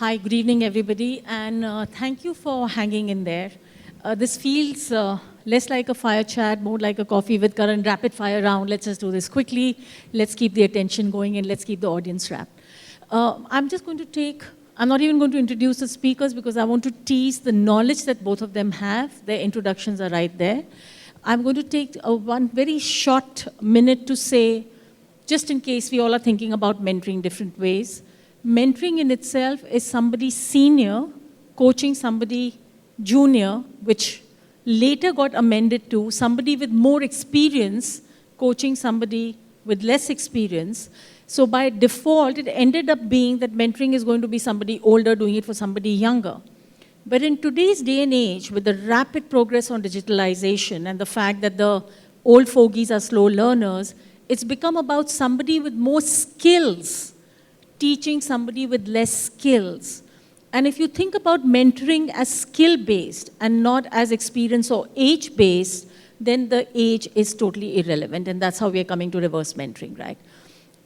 Hi, good evening, everybody, and thank you for hanging in there. This feels less like a fire chat, more like a coffee with Karan, rapid fire round. Let's just do this quickly. Let's keep the attention going and let's keep the audience wrapped. I'm not even going to introduce the speakers because I want to tease the knowledge that both of them have. Their introductions are right there. I'm going to take one very short minute to say, just in case we all are thinking about mentoring different ways, mentoring in itself is somebody senior coaching somebody junior, which later got amended to somebody with more experience coaching somebody with less experience. So by default, it ended up being that mentoring is going to be somebody older doing it for somebody younger. But in today's day and age, with the rapid progress on digitalization and the fact that the old fogies are slow learners, it's become about somebody with more skills teaching somebody with less skills. And if you think about mentoring as skill-based and not as experience or age-based, then the age is totally irrelevant, and that's how we are coming to reverse mentoring, right?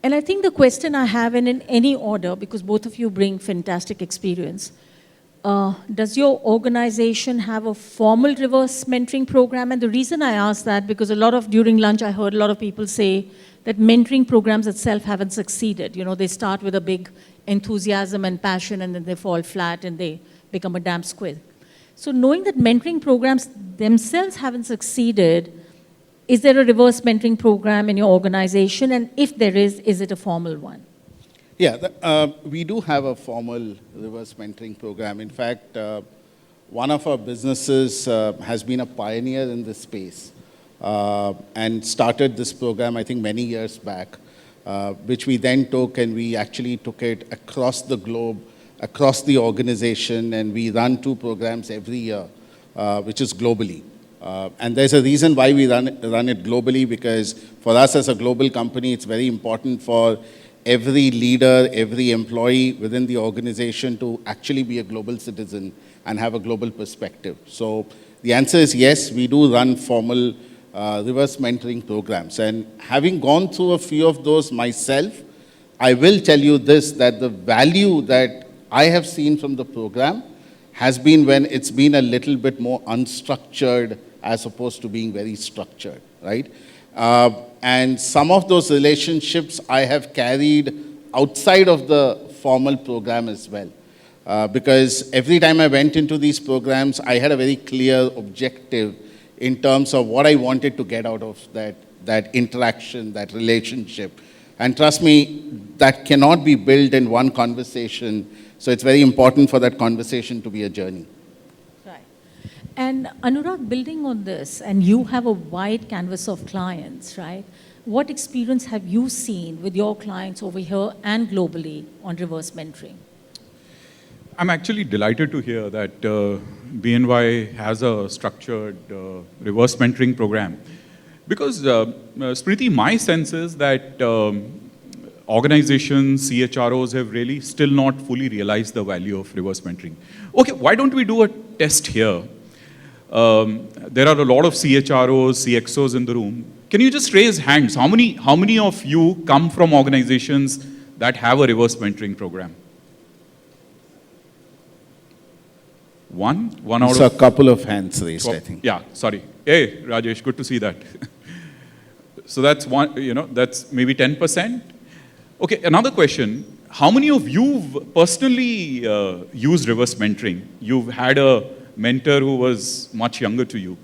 And I think the question I have, and in any order, because both of you bring fantastic experience, does your organization have a formal reverse mentoring program? And the reason I ask that, because during lunch, I heard a lot of people say that mentoring programs itself haven't succeeded. You know, they start with a big enthusiasm and passion, and then they fall flat and they become a damn squid. So knowing that mentoring programs themselves haven't succeeded, is there a reverse mentoring program in your organization? And if there is it a formal one? Yeah, we do have a formal reverse mentoring program. In fact, one of our businesses has been a pioneer in this space and started this program, I think, many years back, which we then took, and we actually took it across the globe, across the organization, and we run 2 programs every year, which is globally. And there's a reason why we run it globally, because for us as a global company, it's very important for every leader, every employee within the organization to actually be a global citizen and have a global perspective. So the answer is yes, we do run formal reverse mentoring programs. And having gone through a few of those myself, I will tell you this, that the value that I have seen from the program has been when it's been a little bit more unstructured as opposed to being very structured, right? And some of those relationships I have carried outside of the formal program as well. Because every time I went into these programs, I had a very clear objective in terms of what I wanted to get out of that interaction, that relationship. And trust me, that cannot be built in one conversation. So it's very important for that conversation to be a journey. Right. And Anurag, building on this, and you have a wide canvas of clients, right? What experience have you seen with your clients over here and globally on reverse mentoring? I'm actually delighted to hear that BNY has a structured reverse mentoring program. Because, Smriti, my sense is that organizations, CHROs have really still not fully realized the value of reverse mentoring. Okay, why don't we do a test here? There are a lot of CHROs, CXOs in the room. Can you just raise hands? How many of you come from organizations that have a reverse mentoring program? One out So of... a couple of hands raised, I think. Yeah, sorry. Hey, Rajesh, good to see that. So that's one, that's maybe 10%. Okay, another question. How many of you personally used reverse mentoring? You've had a mentor who was much younger to you.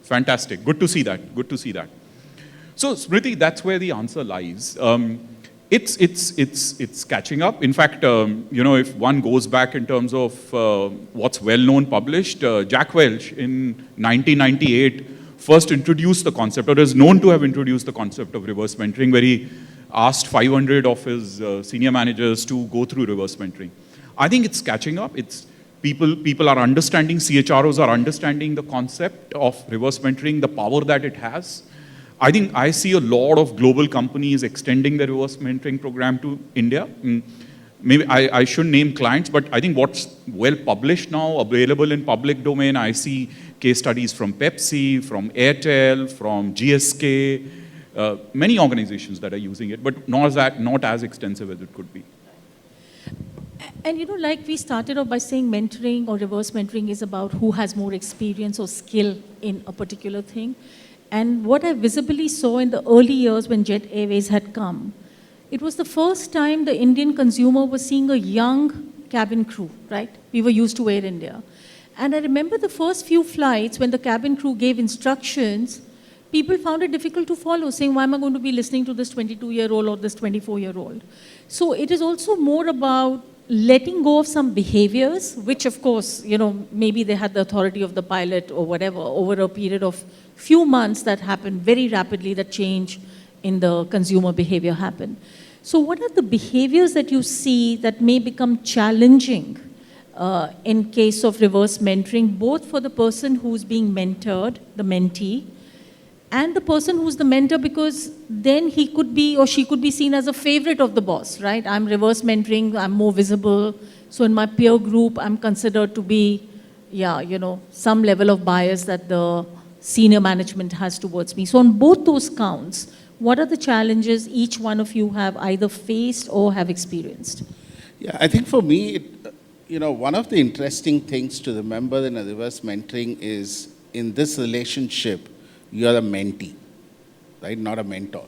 Fantastic. Good to see that. Good to see that. So, Smriti, that's where the answer lies. It's catching up. In fact, if one goes back in terms of what's well-known published, Jack Welch in 1998 first introduced the concept, or is known to have introduced the concept of reverse mentoring, where he asked 500 of his senior managers to go through reverse mentoring. I think it's catching up. It's people are understanding, CHROs are understanding the concept of reverse mentoring, the power that it has. I think I see a lot of global companies extending their reverse mentoring program to India. Maybe I shouldn't name clients, but I think what's well published now, available in public domain, I see case studies from Pepsi, from Airtel, from GSK, many organizations that are using it, but not as extensive as it could be. And like we started off by saying mentoring or reverse mentoring is about who has more experience or skill in a particular thing. And what I visibly saw in the early years when Jet Airways had come, it was the first time the Indian consumer was seeing a young cabin crew, right? We were used to Air India. And I remember the first few flights when the cabin crew gave instructions, people found it difficult to follow, saying, why am I going to be listening to this 22-year-old or this 24-year-old? So it is also more about letting go of some behaviors, which of course, maybe they had the authority of the pilot or whatever, over a period of few months that happened very rapidly, that change in the consumer behavior happened. So what are the behaviors that you see that may become challenging in case of reverse mentoring, both for the person who's being mentored, the mentee, and the person who's the mentor, because then he could be or she could be seen as a favorite of the boss, right? I'm reverse mentoring, I'm more visible. So in my peer group, I'm considered to be, some level of bias that the senior management has towards me. So on both those counts, what are the challenges each one of you have either faced or have experienced? Yeah, I think for me, one of the interesting things to remember in a reverse mentoring is in this relationship, you are a mentee, right? Not a mentor.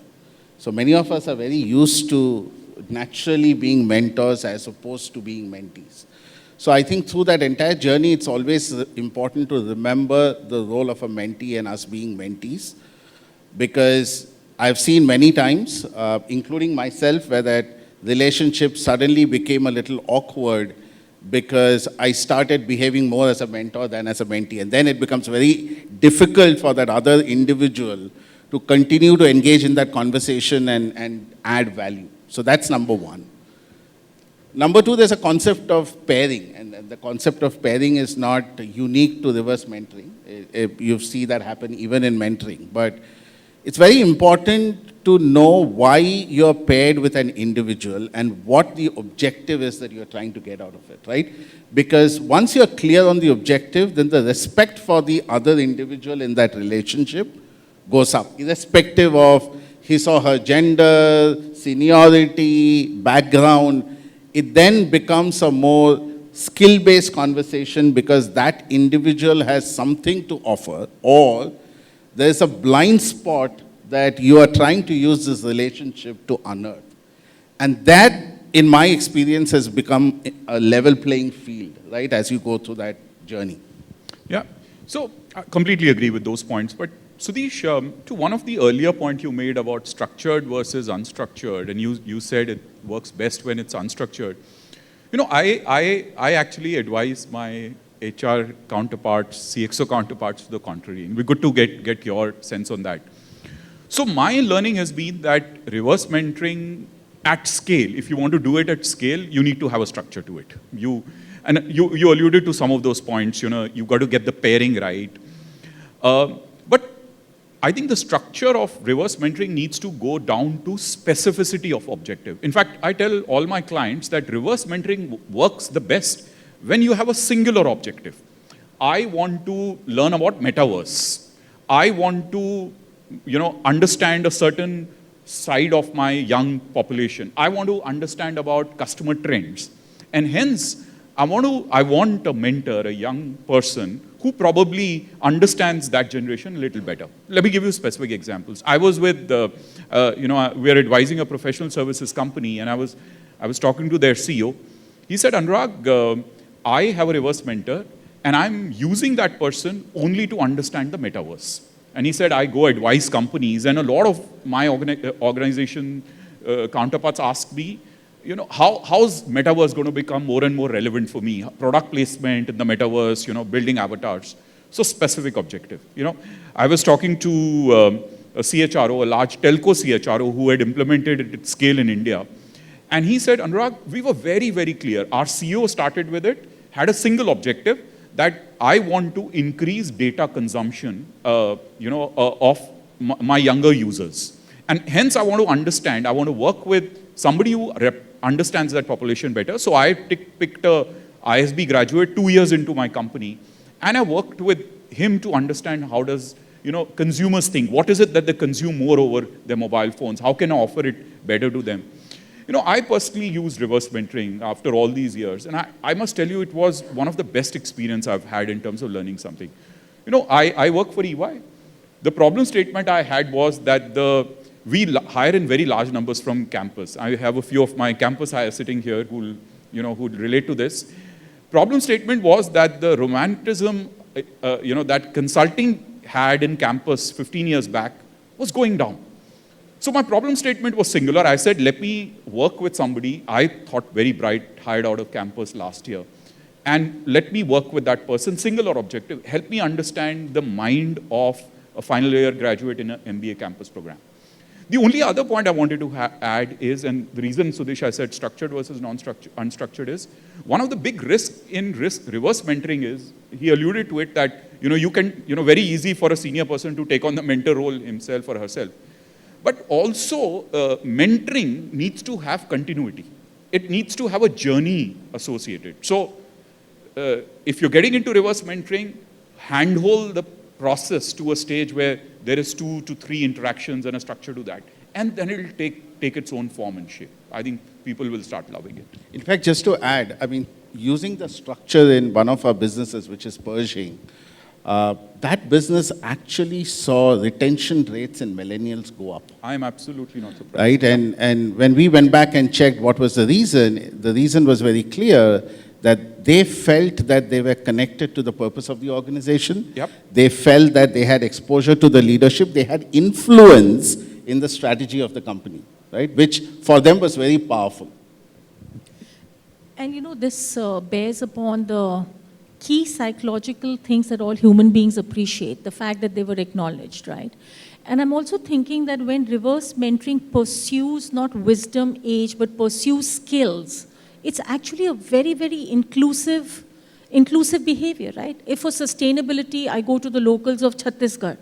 So many of us are very used to naturally being mentors as opposed to being mentees. So I think through that entire journey, it's always important to remember the role of a mentee and us being mentees, because I've seen many times, including myself, where that relationship suddenly became a little awkward because I started behaving more as a mentor than as a mentee. And then it becomes very difficult for that other individual to continue to engage in that conversation and add value. So that's number one. Number two, there's a concept of pairing. And the concept of pairing is not unique to reverse mentoring. You see that happen even in mentoring. But it's very important to know why you're paired with an individual and what the objective is that you're trying to get out of it, right? Because once you're clear on the objective, then the respect for the other individual in that relationship goes up, irrespective of his or her gender, seniority, background. It then becomes a more skill-based conversation because that individual has something to offer, or there's a blind spot that you are trying to use this relationship to unearth. And that, in my experience, has become a level playing field, right, as you go through that journey. Yeah, so I completely agree with those points. But Sudish, to one of the earlier point you made about structured versus unstructured, and you said it works best when it's unstructured. I actually advise my HR counterparts, CXO counterparts to the contrary. And we're good to get your sense on that. So my learning has been that reverse mentoring at scale, if you want to do it at scale, you need to have a structure to it. You alluded to some of those points, you've got to get the pairing right. But I think the structure of reverse mentoring needs to go down to specificity of objective. In fact, I tell all my clients that reverse mentoring works the best when you have a singular objective. I want to learn about metaverse. I want to understand a certain side of my young population. I want to understand about customer trends. And hence, I want a mentor, a young person, who probably understands that generation a little better. Let me give you specific examples. I was with, we are advising a professional services company, and I was talking to their CEO. He said, Anurag, I have a reverse mentor, and I'm using that person only to understand the metaverse. And he said, I go advise companies, and a lot of my organization counterparts ask me, how's metaverse going to become more and more relevant for me? Product placement in the metaverse, building avatars. So specific objective. I was talking to a CHRO, a large telco CHRO who had implemented it at scale in India. And he said, Anurag, we were very, very clear. Our CEO started with it, had a single objective, that I want to increase data consumption, of my younger users. And hence I want to understand, I want to work with somebody who understands that population better. So I picked a ISB graduate 2 years into my company, and I worked with him to understand how does, consumers think. What is it that they consume more over their mobile phones? How can I offer it better to them? I personally used reverse mentoring after all these years, and I must tell you, it was one of the best experience I've had in terms of learning something. I work for EY. The problem statement I had was that we hire in very large numbers from campus. I have a few of my campus hires sitting here who relate to this. Problem statement was that the romanticism, that consulting had in campus 15 years back was going down. So my problem statement was singular. I said, let me work with somebody I thought very bright, hired out of campus last year. And let me work with that person, singular objective. Help me understand the mind of a final year graduate in an MBA campus program. The only other point I wanted to add is, and the reason, Sudish, I said structured versus unstructured is, one of the big risks in reverse mentoring is, he alluded to it, that you can, very easy for a senior person to take on the mentor role himself or herself. But also, mentoring needs to have continuity. It needs to have a journey associated. So, if you're getting into reverse mentoring, handhold the process to a stage where there is 2 to 3 interactions and a structure to that. And then it'll take its own form and shape. I think people will start loving it. In fact, just to add, using the structure in one of our businesses, which is Pershing, that business actually saw retention rates in millennials go up. I'm absolutely not surprised. Right? And when we went back and checked what was the reason was very clear, that they felt that they were connected to the purpose of the organization. Yep. They felt that they had exposure to the leadership. They had influence in the strategy of the company, right? Which for them was very powerful. And this bears upon the key psychological things that all human beings appreciate, the fact that they were acknowledged, right? And I'm also thinking that when reverse mentoring pursues not wisdom, age, but pursues skills, it's actually a very, very inclusive behavior, right? If for sustainability, I go to the locals of Chhattisgarh,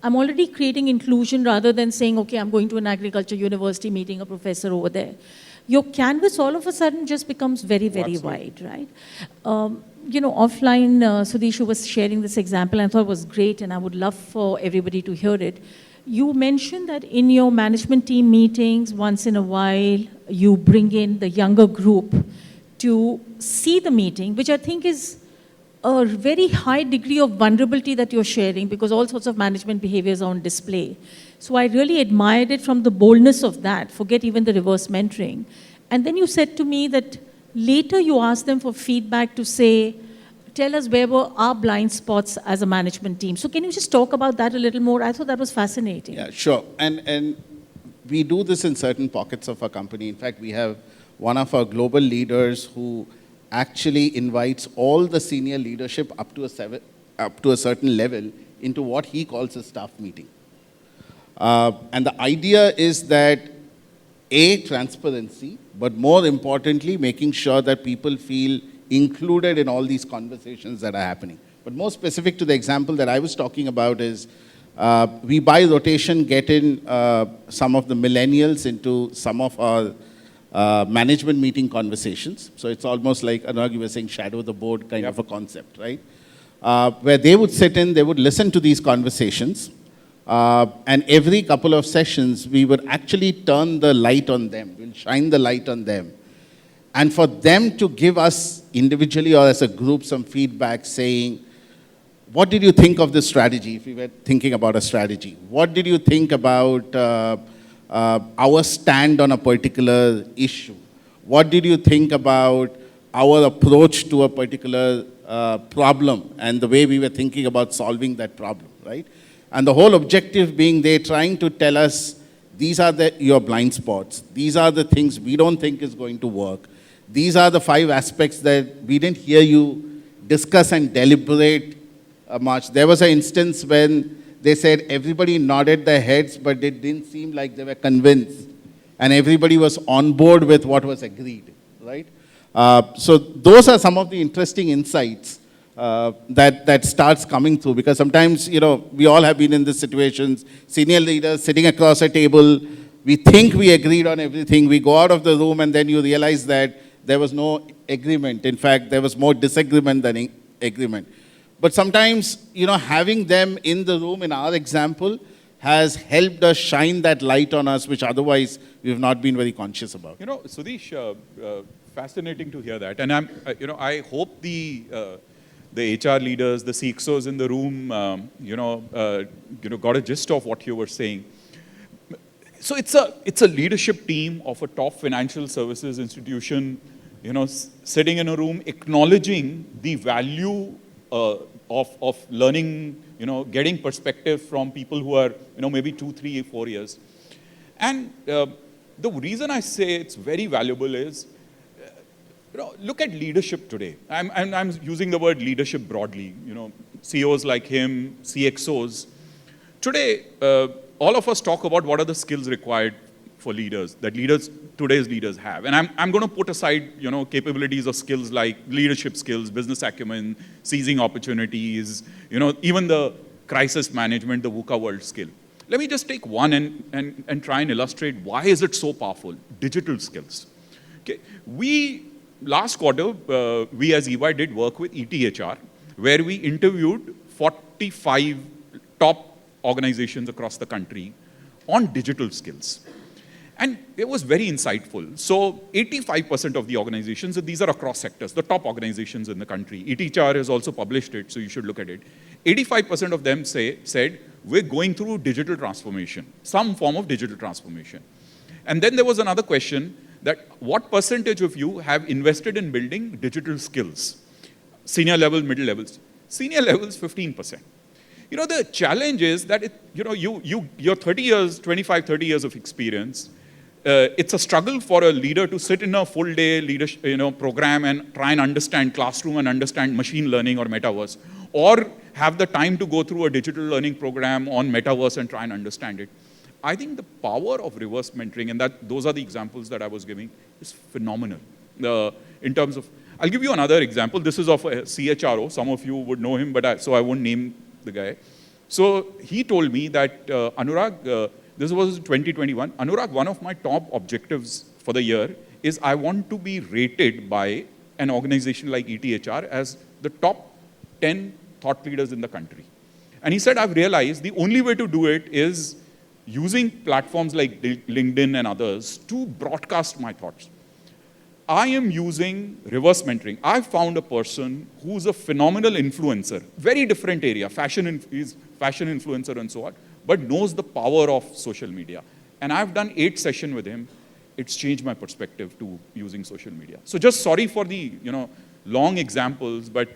I'm already creating inclusion rather than saying, okay, I'm going to an agriculture university, meeting a professor over there. Your canvas all of a sudden just becomes very, very wide, right? Offline, Sudish was sharing this example, and I thought it was great, and I would love for everybody to hear it. You mentioned that in your management team meetings, once in a while, you bring in the younger group to see the meeting, which I think is a very high degree of vulnerability that you're sharing, because all sorts of management behaviors are on display. So I really admired it from the boldness of that, forget even the reverse mentoring. And then you said to me that later you asked them for feedback to say, tell us where were our blind spots as a management team. So can you just talk about that a little more? I thought that was fascinating. Yeah, sure. And we do this in certain pockets of our company. In fact, we have one of our global leaders who actually invites all the senior leadership up to a certain level into what he calls a staff meeting. And the idea is that, A, transparency, but more importantly, making sure that people feel included in all these conversations that are happening. But more specific to the example that I was talking about is, we by rotation get in some of the millennials into some of our management meeting conversations. So it's almost like, Anurag, you were saying, shadow the board kind of a concept, right? Where they would sit in, they would listen to these conversations, and every couple of sessions, we would actually turn the light on them. We'll shine the light on them. And for them to give us individually or as a group some feedback saying, what did you think of this strategy, if we were thinking about a strategy? What did you think about our stand on a particular issue? What did you think about our approach to a particular problem and the way we were thinking about solving that problem, right? And the whole objective being they're trying to tell us, these are your blind spots. These are the things we don't think is going to work. These are the 5 aspects that we didn't hear you discuss and deliberate much. There was an instance when they said everybody nodded their heads, but it didn't seem like they were convinced. And everybody was on board with what was agreed, right? So those are some of the interesting insights that starts coming through. Because sometimes, we all have been in these situations, senior leaders sitting across a table, we think we agreed on everything, we go out of the room and then you realize that there was no agreement. In fact, there was more disagreement than agreement. But sometimes, having them in the room, in our example, has helped us shine that light on us, which otherwise we've not been very conscious about. You know, Sudish, fascinating to hear that. And I hope the HR leaders, the CXOs in the room, got a gist of what you were saying. So it's a leadership team of a top financial services institution, sitting in a room, acknowledging the value of learning, getting perspective from people who are, maybe 2, 3, 4 years. And the reason I say it's very valuable is, look at leadership today. I'm using the word leadership broadly. CEOs like him, CXOs. Today, all of us talk about what are the skills required for leaders, that today's leaders have. And I'm going to put aside, capabilities of skills like leadership skills, business acumen, seizing opportunities, even the crisis management, the VUCA world skill. Let me just take one and try and illustrate why is it so powerful, digital skills. Okay. Last quarter, we as EY did work with ETHR, where we interviewed 45 top organizations across the country on digital skills. And it was very insightful. So 85% of the organizations, and these are across sectors, the top organizations in the country, ETHR has also published it, so you should look at it. 85% of them said, we're going through digital transformation, some form of digital transformation. And then there was another question that what percentage of you have invested in building digital skills? Senior level, middle levels. Senior levels, 15%. The challenge is that, you're 30 years, 25, 30 years of experience. It's a struggle for a leader to sit in a full day leadership, program and try and understand classroom and understand machine learning or metaverse, or have the time to go through a digital learning program on metaverse and try and understand it. I think the power of reverse mentoring, and those are the examples that I was giving, is phenomenal. In terms of, I'll give you another example. This is of a CHRO. Some of you would know him, so I won't name the guy. So he told me that, Anurag, this was 2021. Anurag, one of my top objectives for the year is I want to be rated by an organization like ETHR as the top 10 thought leaders in the country. And he said, I've realized the only way to do it is using platforms like LinkedIn and others to broadcast my thoughts. I am using reverse mentoring. I found a person who's a phenomenal influencer, very different area, he's fashion influencer and so on, but knows the power of social media. And I've done 8 sessions with him. It's changed my perspective to using social media. So just sorry for the long examples, but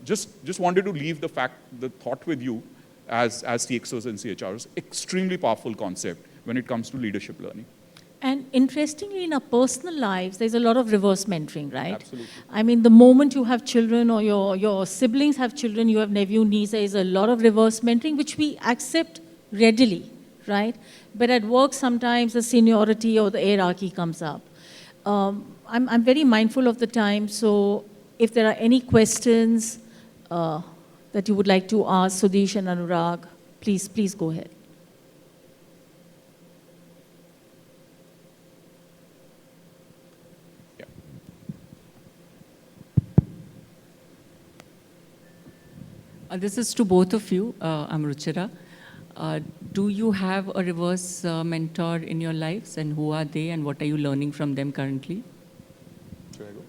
just wanted to leave the thought with you as CXOs and CHRs. Extremely powerful concept when it comes to leadership learning. And interestingly, in our personal lives, there's a lot of reverse mentoring, right? Absolutely. I mean, the moment you have children or your siblings have children, you have nephew, niece, there is a lot of reverse mentoring, which we accept readily, right? But at work, sometimes the seniority or the hierarchy comes up. I'm very mindful of the time, so if there are any questions that you would like to ask Sudish and Anurag, please go ahead. This is to both of you. I'm Ruchira. Do you have a reverse mentor in your lives, and who are they, and what are you learning from them currently? Should I go?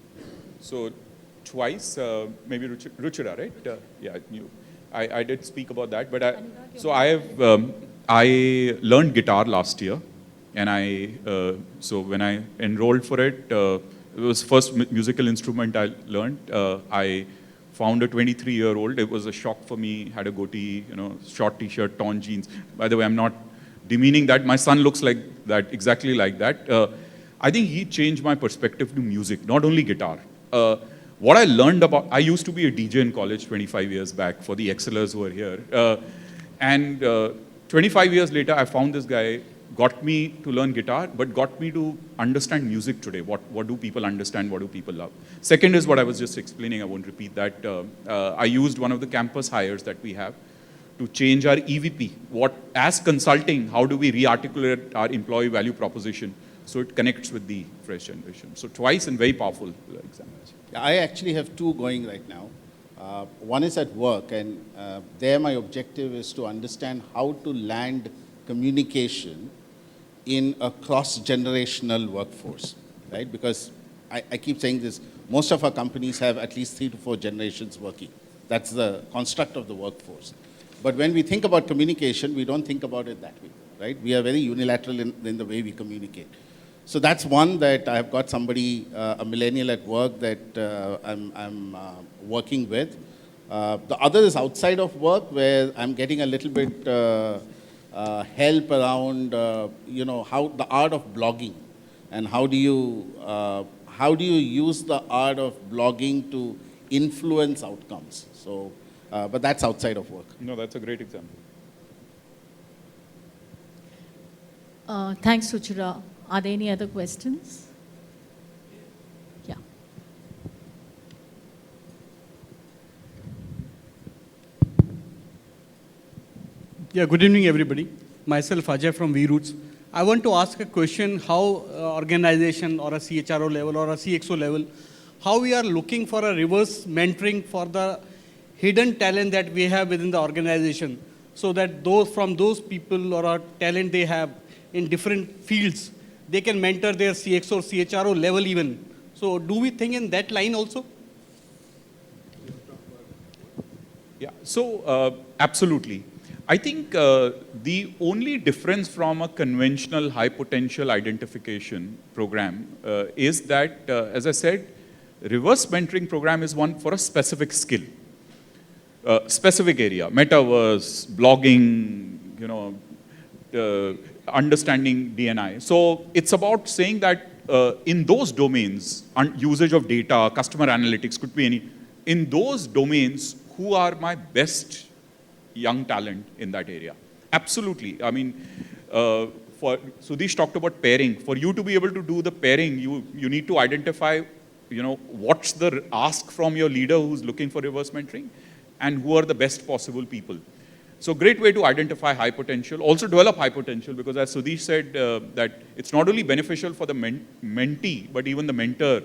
So twice, maybe Ruchira, right? Yeah, I did speak about that, but I learned guitar last year, and so when I enrolled for it, it was first musical instrument I learned. I found a 23-year-old. It was a shock for me. Had a goatee, short t-shirt, torn jeans. By the way, I'm not demeaning that. My son looks like that, exactly like that. I think he changed my perspective to music, not only guitar. What I learned about, I used to be a DJ in college 25 years back for the excellers who are here. And 25 years later, I found this guy, got me to learn guitar, but got me to understand music today. What do people understand? What do people love? Second is what I was just explaining. I won't repeat that. I used one of the campus hires that we have to change our EVP. As consulting, how do we re-articulate our employee value proposition so it connects with the fresh generation? So twice and very powerful examples. I actually have 2 going right now. One is at work, and there my objective is to understand how to land communication in a cross-generational workforce, right? Because I keep saying this, most of our companies have at least 3 to 4 generations working. That's the construct of the workforce. But when we think about communication, we don't think about it that way, right? We are very unilateral in the way we communicate. So that's one that I've got somebody, a millennial at work that I'm working with. The other is outside of work, where I'm getting a little bit help around, how the art of blogging, and how do you use the art of blogging to influence outcomes. So, but that's outside of work. No, that's a great example. Thanks, Ruchira. Are there any other questions? Yeah. Yeah, good evening, everybody. Myself, Ajay from V-Roots. I want to ask a question, how organization or a CHRO level or a CXO level, how we are looking for a reverse mentoring for the hidden talent that we have within the organization, so that from those people or our talent they have in different fields, they can mentor their CXO or CHRO level even. So do we think in that line also? Yeah, so absolutely. I think the only difference from a conventional high potential identification program is that, as I said, reverse mentoring program is one for a specific skill, specific area, metaverse, blogging, understanding DNI. So it's about saying that in those domains, usage of data, customer analytics, could be any, in those domains, who are my best young talent in that area? Absolutely. I mean, for Sudish talked about pairing. For you to be able to do the pairing, you need to identify, what's the ask from your leader who's looking for reverse mentoring, and who are the best possible people. So great way to identify high potential, also develop high potential, because as Sudish said, that it's not only beneficial for the mentee, but even the mentor,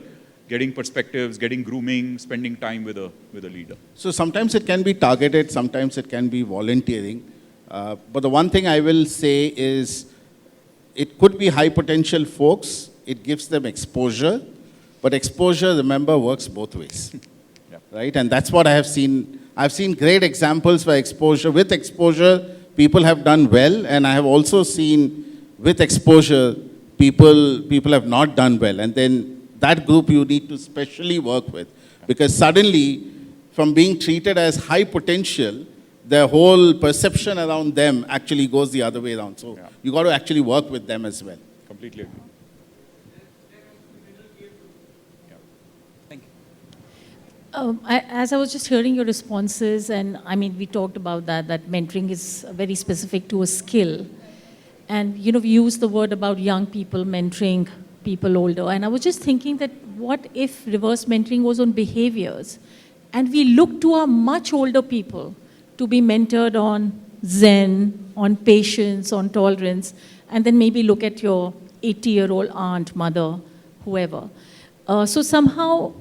getting perspectives, getting grooming, spending time with a leader. So sometimes it can be targeted, sometimes it can be volunteering. But the one thing I will say is, it could be high potential folks, it gives them exposure, but exposure, remember, works both ways, Yeah. right? And that's what I have seen. I've seen great examples where with exposure, people have done well, and I have also seen with exposure, people have not done well. And then that group you need to specially work with, because suddenly, from being treated as high potential, their whole perception around them actually goes the other way around. So you got to actually work with them as well. Completely agree. As I was just hearing your responses, and I mean, we talked about that mentoring is very specific to a skill. And, we use the word about young people mentoring people older. And I was just thinking that what if reverse mentoring was on behaviors, and we look to our much older people to be mentored on Zen, on patience, on tolerance, and then maybe look at your 80-year-old aunt, mother, whoever. So somehow,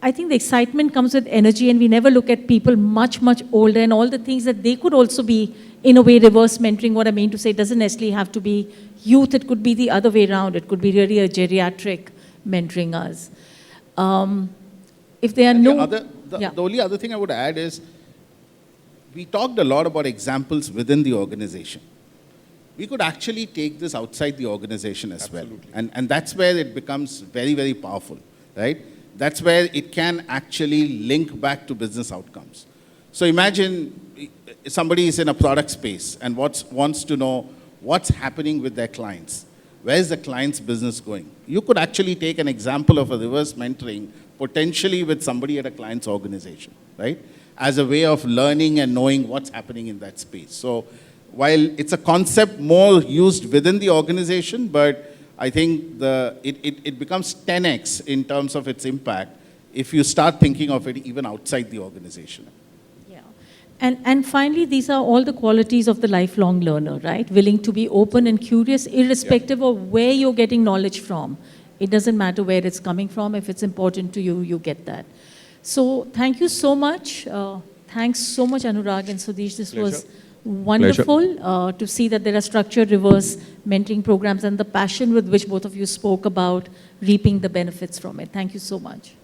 I think the excitement comes with energy, and we never look at people much, much older and all the things that they could also be, in a way, reverse mentoring. What I mean to say, it doesn't necessarily have to be youth. It could be the other way around. It could be really a geriatric mentoring us. If there are The only other thing I would add is, we talked a lot about examples within the organization. We could actually take this outside the organization as Absolutely. well. And that's where it becomes very, very powerful, right? That's where it can actually link back to business outcomes. So imagine somebody is in a product space and wants to know what's happening with their clients. Where is the client's business going? You could actually take an example of a reverse mentoring potentially with somebody at a client's organization, right? As a way of learning and knowing what's happening in that space. So while it's a concept more used within the organization, but I think it becomes 10x in terms of its impact if you start thinking of it even outside the organization. Yeah. And finally, these are all the qualities of the lifelong learner, right? Willing to be open and curious, irrespective of where you're getting knowledge from. It doesn't matter where it's coming from. If it's important to you, you get that. So thank you so much. Thanks so much, Anurag and Sudish. This was wonderful to see that there are structured reverse mentoring programs and the passion with which both of you spoke about reaping the benefits from it. Thank you so much.